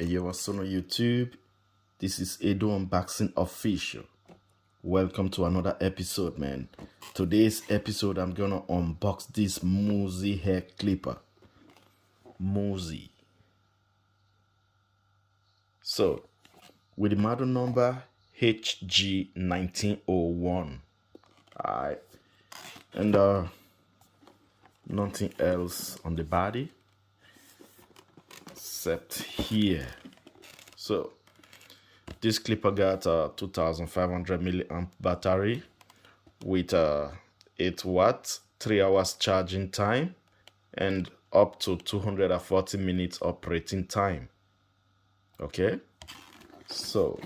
Yo, what's on YouTube? This is Edo Unboxing Official. Welcome to another episode, man. Today's episode, I'm gonna unbox this Moozie hair clipper. Moozie. So, with the model number HG1901. Alright. And nothing else on the body except here. So this clipper got a 2500 milliamp battery with 8 watts, 3 hours charging time, and up to 240 minutes operating time. Okay, so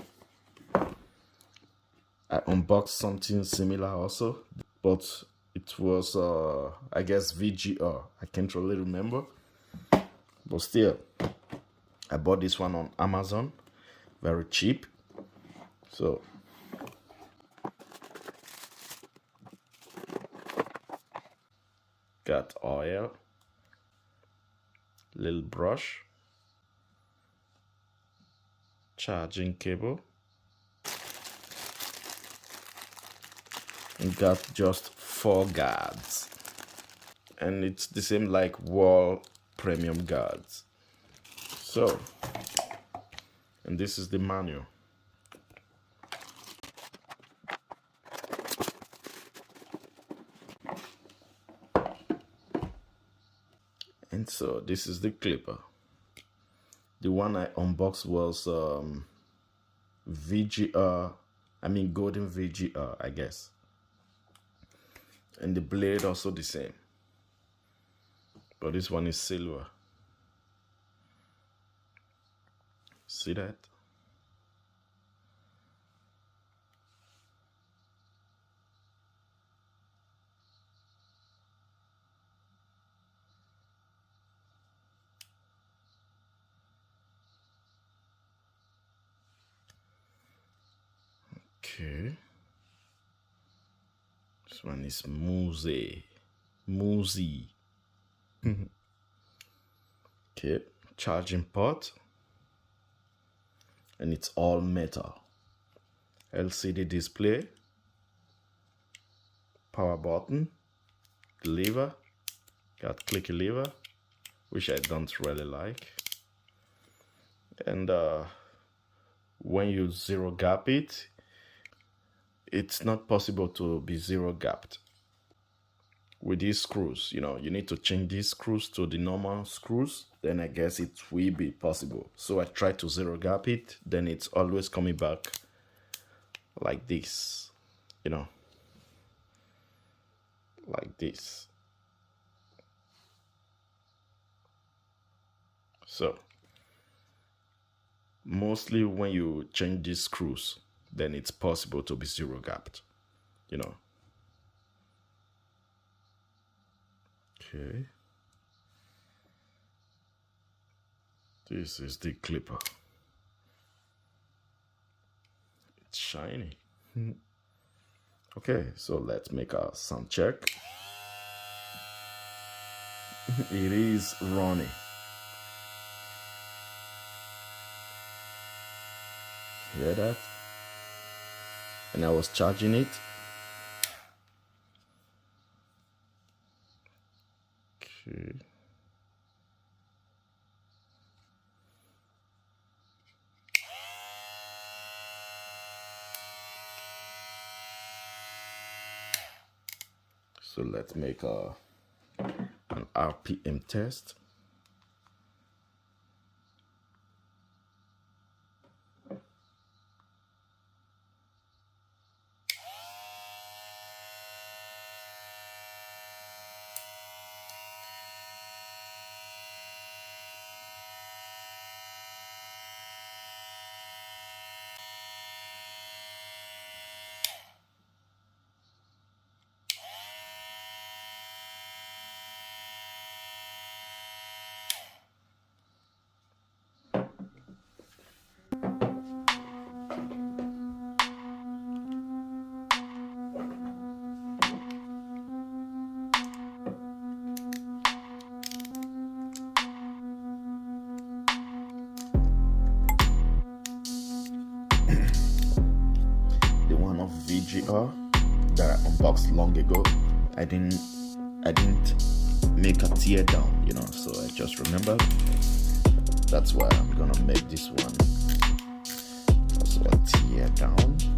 I unboxed something similar also, but it was I guess VGR. I can't really remember, but still I bought this one on Amazon, very cheap. So got oil, little brush, charging cable, and got just 4 guards, and it's the same like wall premium guards. So, and this is the manual. And so this is the clipper. The one I unboxed was VGR, golden VGR, I guess. And the blade also the same, but this one is silver. See that? Okay. This one is Moozie. Okay, charging port. And it's all metal. LCD display. Power button. The lever. Got clicky lever, which I don't really like. And when you zero gap it, it's not possible to be zero gapped with these screws. You need to change these screws to the normal screws, then I guess it will be possible. So I tried to zero gap it, then it's always coming back like this, like this. So mostly when you change these screws, then it's possible to be zero gapped, Okay. This is the clipper. It's shiny. Okay, so let's make a sound check. It is running. Hear that? And I was charging it. Okay. So let's make an RPM test. of VGR that I unboxed long ago. I didn't make a teardown, you know, so I just remembered. That's why I'm gonna make this one also a teardown.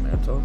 Metal.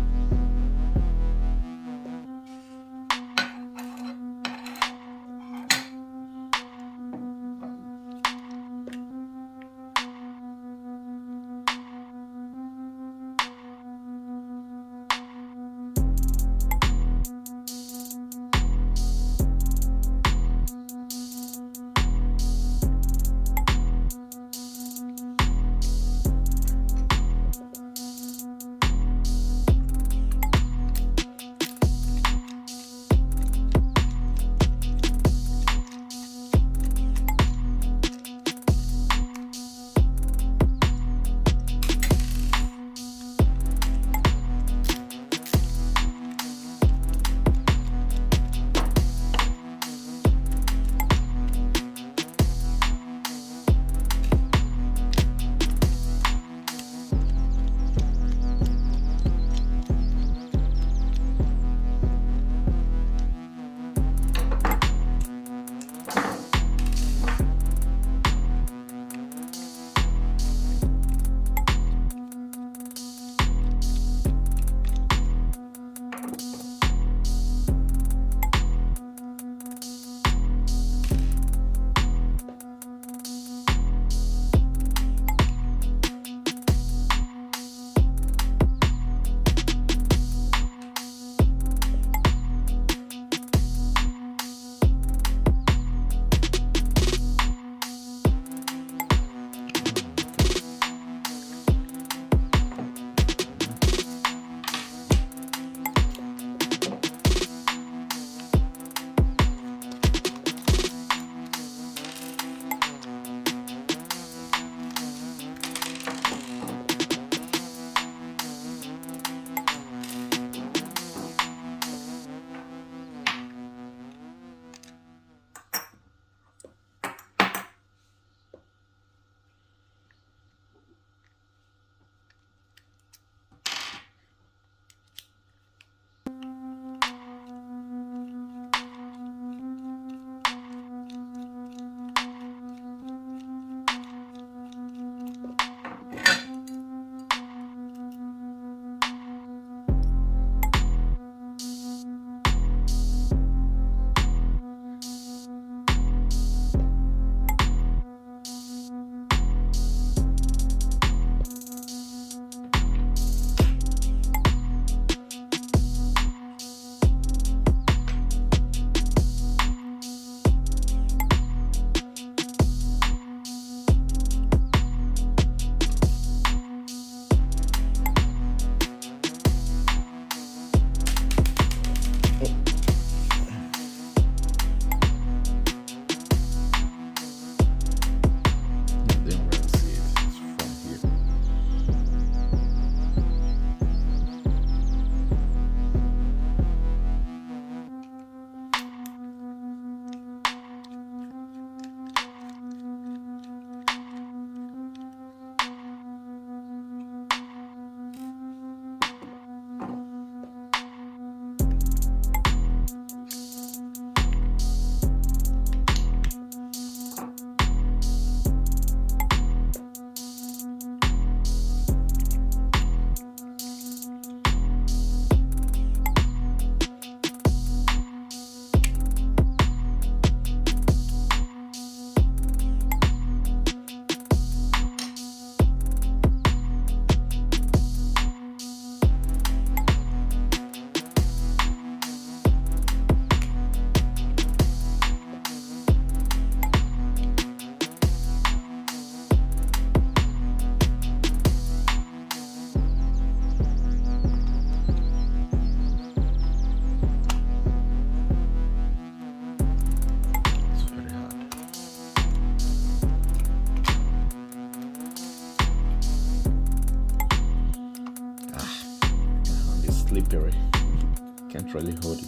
literally hold it.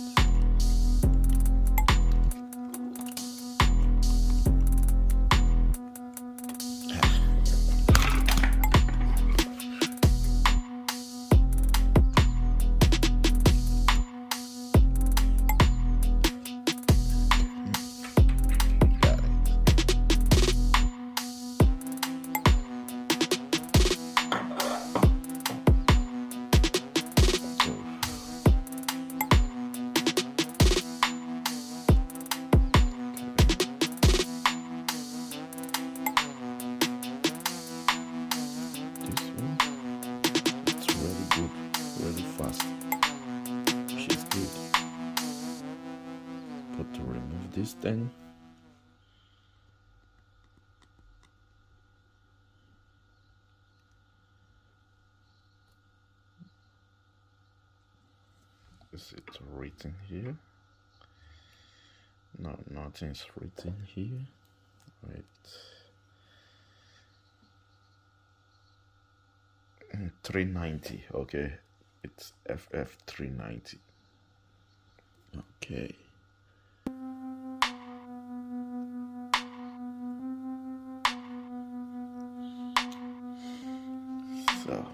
To remove this thing, is it written here? No, nothing's written here. Wait, 390. Okay, it's FF 390. Okay. So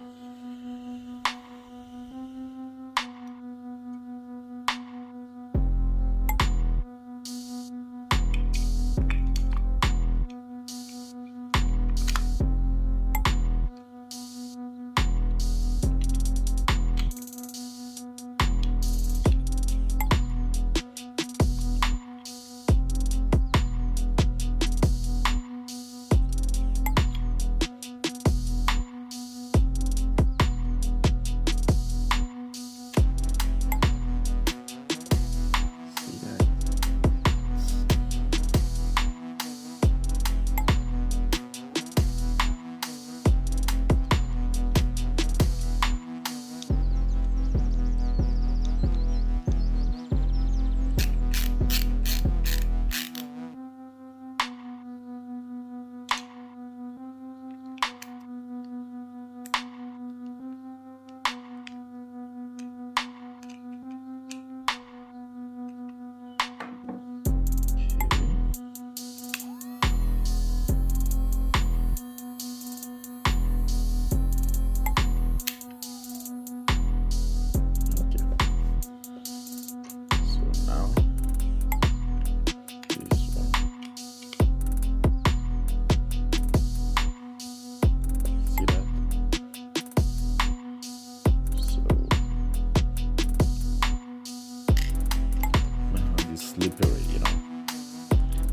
slippery, you know.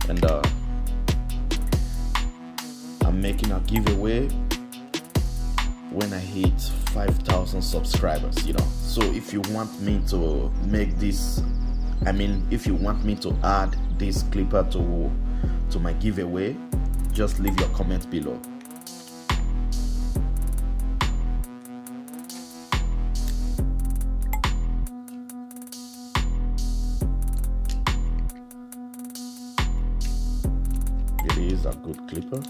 And I'm making a giveaway when I hit 5,000 subscribers, you know. So if you want me to make this, if you want me to add this clipper to my giveaway, just leave your comment below. It is a good clipper.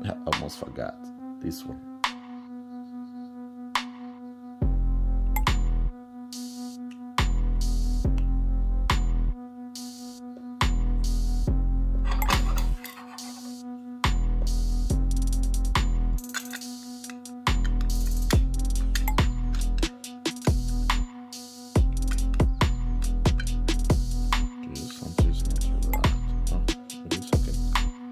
I almost forgot this one. Something's not right. Oh, it is okay.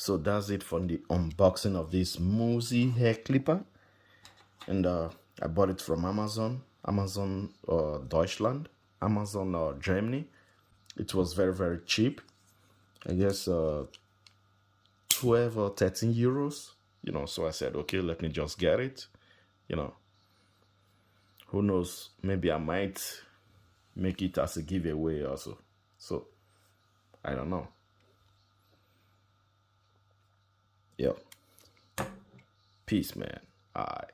so that's it for the unboxing of this Moozie hair clipper. And I bought it from Amazon Deutschland, Amazon Germany. It was very, very cheap. I guess 12 or 13 euros, so I said, okay, let me just get it. Who knows, maybe I might make it as a giveaway also. So I don't know. Yeah. Peace, man. All right.